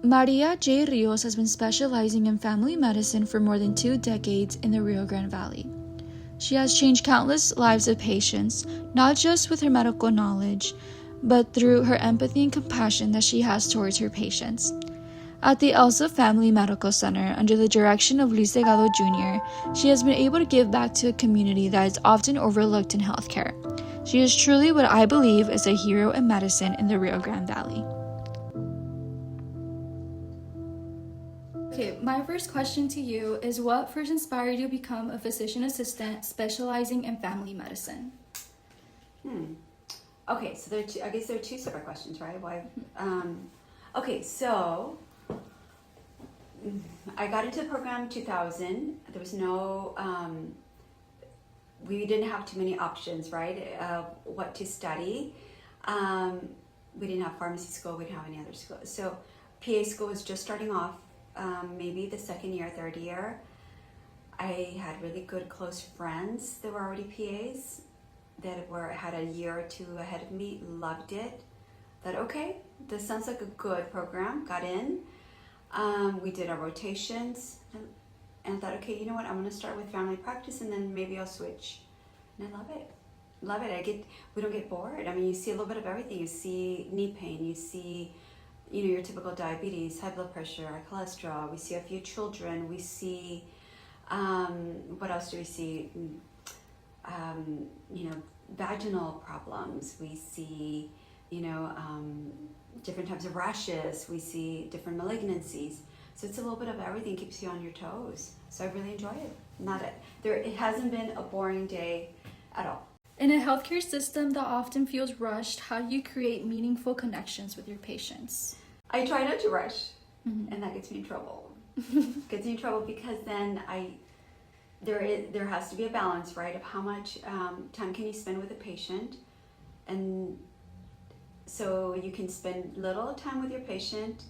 Maria J. Rios has been specializing in family medicine for more than 2 decades in the Rio Grande Valley. She has changed countless lives of patients, not just with her medical knowledge, but through her empathy and compassion that she has towards her patients. At the Elsa Family Medical Center, under the direction of Luis Delgado Jr., she has been able to give back to a community that is often overlooked in healthcare. She is truly what I believe is a hero in medicine in the Rio Grande Valley. Okay, my first question to you is, what first inspired you to become a physician assistant specializing in family medicine? Okay, so I guess there are two separate questions, right? Why? Okay, so I got into the program in 2000. There was no, we didn't have too many options, right? What to study. We didn't have pharmacy school. We didn't have any other school. So PA school was just starting off. Maybe the second year, third year. I had really good close friends that were already PAs that had a year or two ahead of me, loved it. Thought, okay, this sounds like a good program. Got in. We did our rotations and thought, okay, you know what? I'm gonna start with family practice and then maybe I'll switch. And I love it. Love it. We don't get bored. I mean, you see a little bit of everything. You see knee pain. You see, your typical diabetes, high blood pressure, high cholesterol. We see a few children. We see, what else do we see? Vaginal problems. We see, different types of rashes. We see different malignancies. So it's a little bit of everything, keeps you on your toes. So I really enjoy it. It hasn't been a boring day at all. In a healthcare system that often feels rushed, how do you create meaningful connections with your patients? I try not to rush, and that gets me in trouble. Gets me in trouble because then there has to be a balance, right, of how much time can you spend with a patient, and so you can spend little time with your patient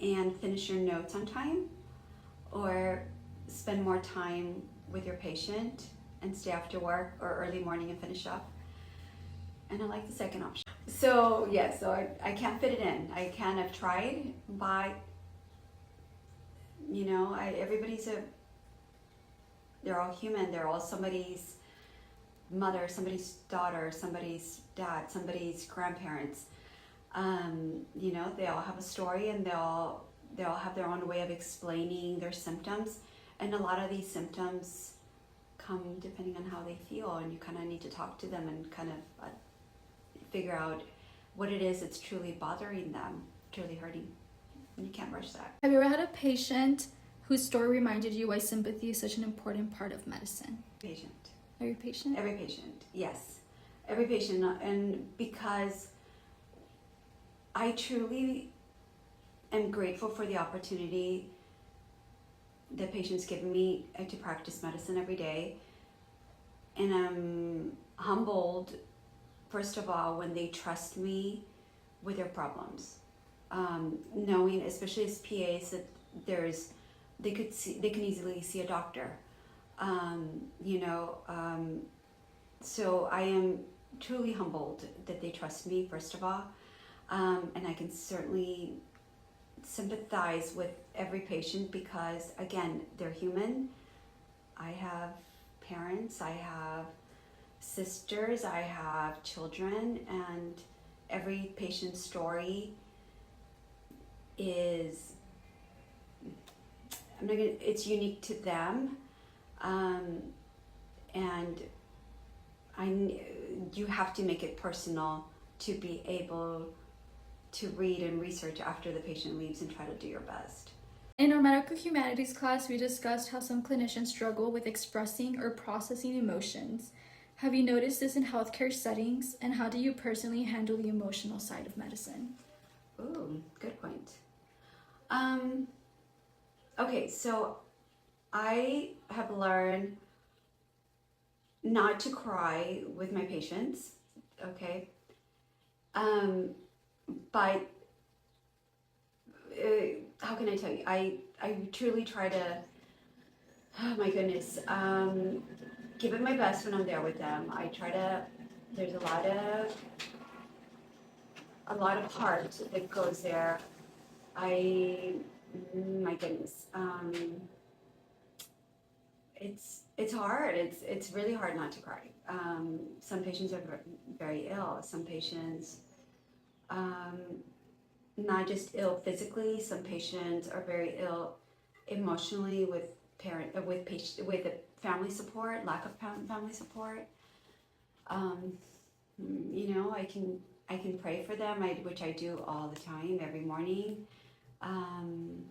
and finish your notes on time, or spend more time with your patient and stay after work or early morning and finish up. And I like the second option. So I can't fit it in. I kind of tried, but they're all human. They're all somebody's mother, somebody's daughter, somebody's dad, somebody's grandparents. They all have a story, and they all have their own way of explaining their symptoms. And a lot of these symptoms come depending on how they feel, and you kind of need to talk to them and kind of figure out what it is that's truly bothering them, truly hurting. And you can't rush that. Have you ever had a patient whose story reminded you why sympathy is such an important part of medicine? Patient. Every patient? Every patient, yes. Every patient, and because I truly am grateful for the opportunity that patients give me to practice medicine every day. And I'm humbled, first of all, when they trust me with their problems. Knowing, especially as PAs, that they can easily see a doctor. So I am truly humbled that they trust me, first of all. And I can certainly sympathize with every patient because, again, they're human. I have parents, I have sisters, I have children, and every patient's story is, it's unique to them. And you have to make it personal to be able to read and research after the patient leaves and try to do your best. In our medical humanities class, we discussed how some clinicians struggle with expressing or processing emotions. Have you noticed this in healthcare settings, and how do you personally handle the emotional side of medicine? Ooh, good point. Okay, so I have learned not to cry with my patients, okay? But how can I tell you? I truly try to, oh my goodness, give it my best when I'm there with them. I try to, there's a lot of heart that goes there My goodness, it's hard. It's really hard not to cry. Some patients are very ill. Some patients, um, not just ill physically. Some patients are very ill emotionally with with the family support, lack of family support. Um, I can pray for them, which I do all the time, every morning. Um,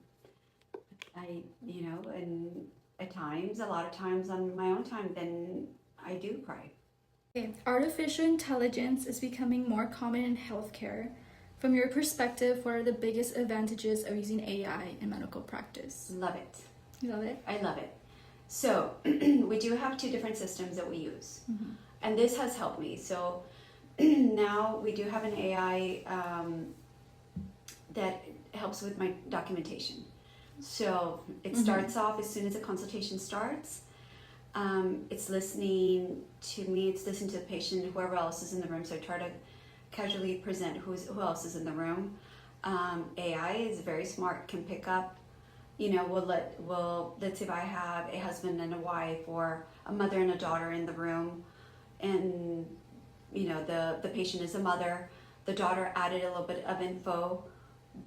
and at times, a lot of times on my own time, then I do cry. Okay. Artificial intelligence is becoming more common in healthcare. From your perspective, what are the biggest advantages of using AI in medical practice? Love it. You love it? I love it. So we do have two different systems that we use, and this has helped me. So now we do have an AI that helps with my documentation. So it starts off as soon as the consultation starts. It's listening to me, it's listening to the patient, whoever else is in the room. So I try to casually present who else is in the room. AI is very smart, can pick up, let's say if I have a husband and a wife or a mother and a daughter in the room, and the patient is a mother, the daughter added a little bit of info,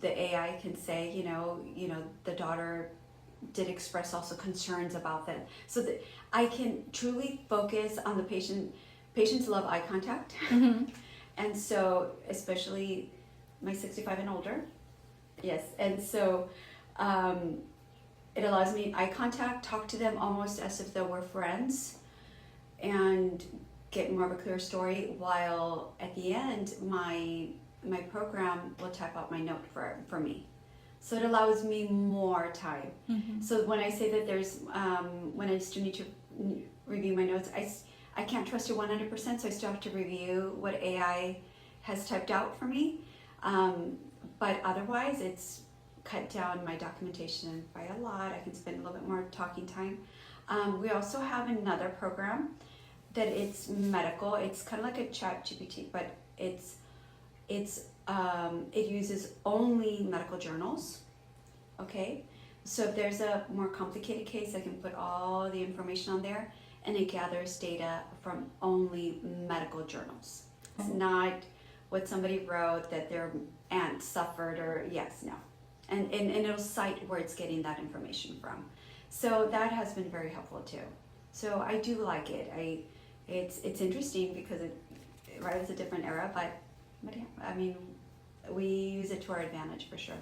the AI can say, the daughter did express also concerns about them, so that I can truly focus on the patient. Patients love eye contact, and so especially my 65 and older, yes, and so it allows me eye contact, talk to them almost as if they were friends, and get more of a clear story, while at the end my program will type out my note for me. So it allows me more time. So when I say that there's, when I still need to review my notes, I can't trust it 100%, so I still have to review what AI has typed out for me. But otherwise, it's cut down my documentation by a lot. I can spend a little bit more talking time. We also have another program that it's medical. It's kind of like a chat GPT, but it uses only medical journals. Okay, so if there's a more complicated case, I can put all the information on there, and it gathers data from only medical journals. It's not what somebody wrote that their aunt suffered, or no, and it'll cite where it's getting that information from. So that has been very helpful too. So I do like it. It's interesting because it's a different era, but I mean, we use it to our advantage for sure.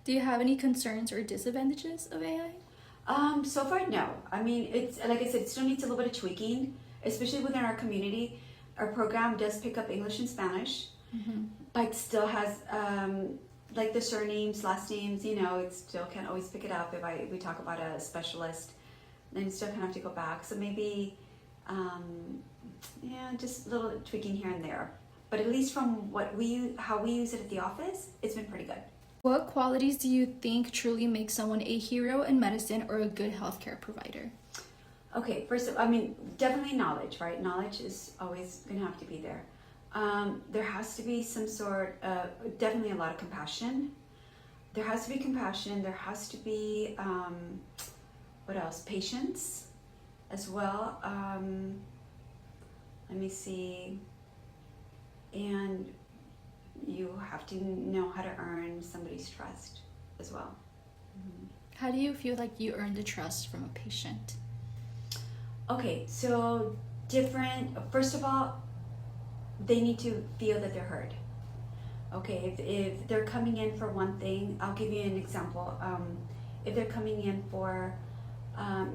Do you have any concerns or disadvantages of AI? So far, no. I mean, it's like I said, it still needs a little bit of tweaking, especially within our community. Our program does pick up English and Spanish, but still has like the surnames, last names. It still can't always pick it up. If we talk about a specialist, then you still kind of have to go back. So maybe, just a little tweaking here and there. But at least from how we use it at the office, it's been pretty good. What qualities do you think truly make someone a hero in medicine or a good healthcare provider? Okay, first, definitely knowledge, right? Knowledge is always going to have to be there. There has to be some sort of, definitely a lot of compassion. There has to be compassion. There has to be, what else? Patience as well. Let me see. And you have to know how to earn somebody's trust as well. How do you feel like you earn the trust from a patient? Okay, so first of all, they need to feel that they're heard. Okay, if they're coming in for one thing, I'll give you an example. If they're coming in for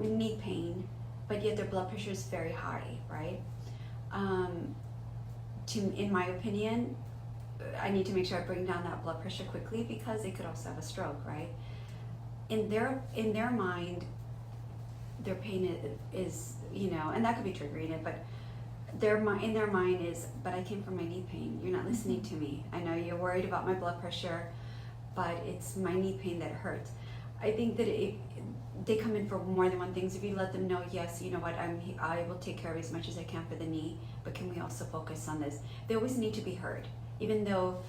knee pain, but yet their blood pressure is very high, right? In my opinion, I need to make sure I bring down that blood pressure quickly, because they could also have a stroke, right? In their mind, their pain is and that could be triggering it, but in their mind is, but I came from my knee pain. You're not listening to me. I know you're worried about my blood pressure, but it's my knee pain that hurts. I think that they come in for more than one thing. So if you let them know, yes, you know what, I will take care of as much as I can for the knee, but can we also focus on this? They always need to be heard, even though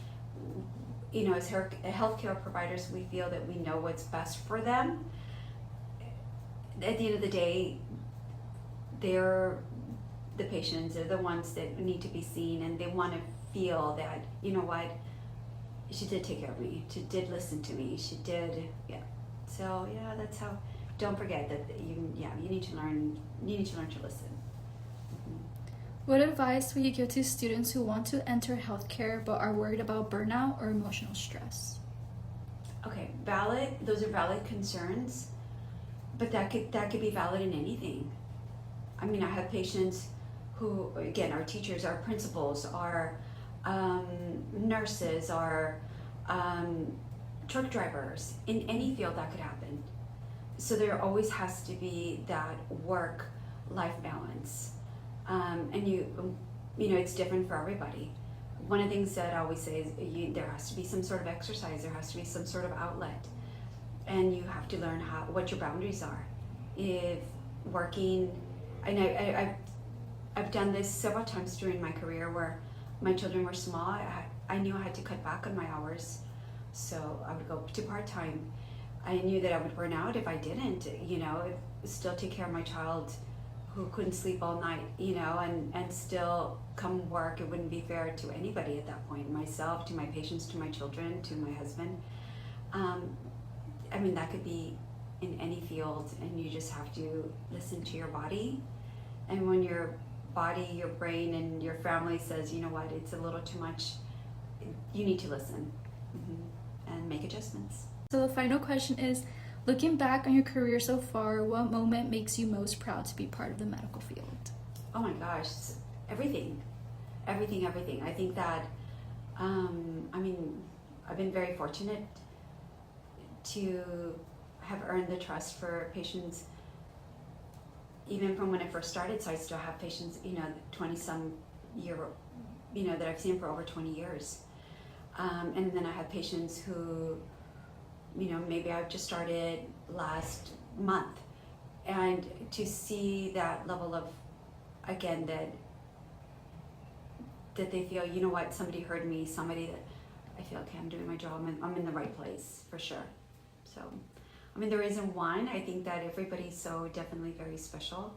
as healthcare providers, we feel that we know what's best for them. At the end of the day, they're the patients, they're the ones that need to be seen, and they want to feel that, she did take care of me, she did listen to me, she did, So that's how. Don't forget that you need to learn to listen. What advice would you give to students who want to enter healthcare but are worried about burnout or emotional stress? Okay, those are valid concerns, but that could be valid in anything. I mean, I have patients who, again, our teachers, our principals, our nurses, our truck drivers, in any field that could happen. So there always has to be that work-life balance. And it's different for everybody. One of the things that I always say is there has to be some sort of exercise, there has to be some sort of outlet, and you have to learn what your boundaries are. If working, I've done this several times during my career where my children were small. I knew I had to cut back on my hours, so I would go to part-time. I knew that I would burn out if I didn't, still take care of my child who couldn't sleep all night, and still come work. It wouldn't be fair to anybody at that point, myself, to my patients, to my children, to my husband. That could be in any field, and you just have to listen to your body. And when your body, your brain, and your family says, it's a little too much, you need to listen and make adjustments. So the final question is, looking back on your career so far, what moment makes you most proud to be part of the medical field? Oh my gosh, everything. I think that, I've been very fortunate to have earned the trust for patients, even from when I first started. So I still have patients, 20-some year, that I've seen for over 20 years. And then I have patients who, maybe I've just started last month, and to see that level of, again, that they feel, somebody heard me, somebody that I feel, okay, I'm doing my job, I'm in the right place, for sure. So, there isn't one. I think that everybody's so definitely very special,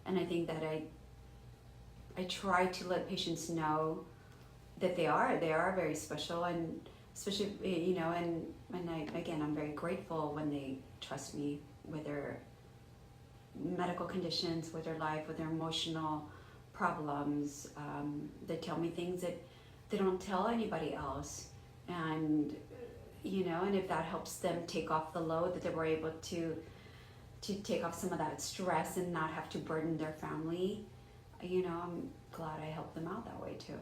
and I think that I try to let patients know that they are very special, and especially, I'm very grateful when they trust me with their medical conditions, with their life, with their emotional problems. They tell me things that they don't tell anybody else. And, and if that helps them take off the load, that they were able to take off some of that stress and not have to burden their family, I'm glad I helped them out that way too.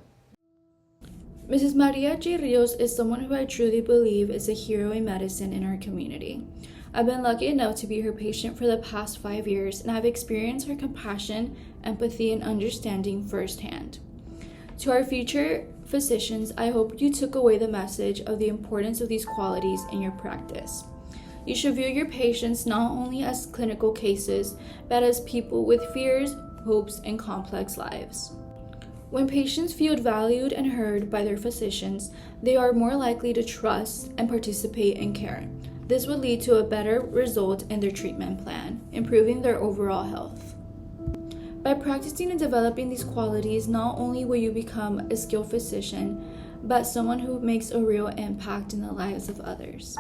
Mrs. Maria J. Rios is someone who I truly believe is a hero in medicine in our community. I've been lucky enough to be her patient for the past 5 years, and I've experienced her compassion, empathy, and understanding firsthand. To our future physicians, I hope you took away the message of the importance of these qualities in your practice. You should view your patients not only as clinical cases, but as people with fears, hopes, and complex lives. When patients feel valued and heard by their physicians, they are more likely to trust and participate in care. This would lead to a better result in their treatment plan, improving their overall health. By practicing and developing these qualities, not only will you become a skilled physician, but someone who makes a real impact in the lives of others.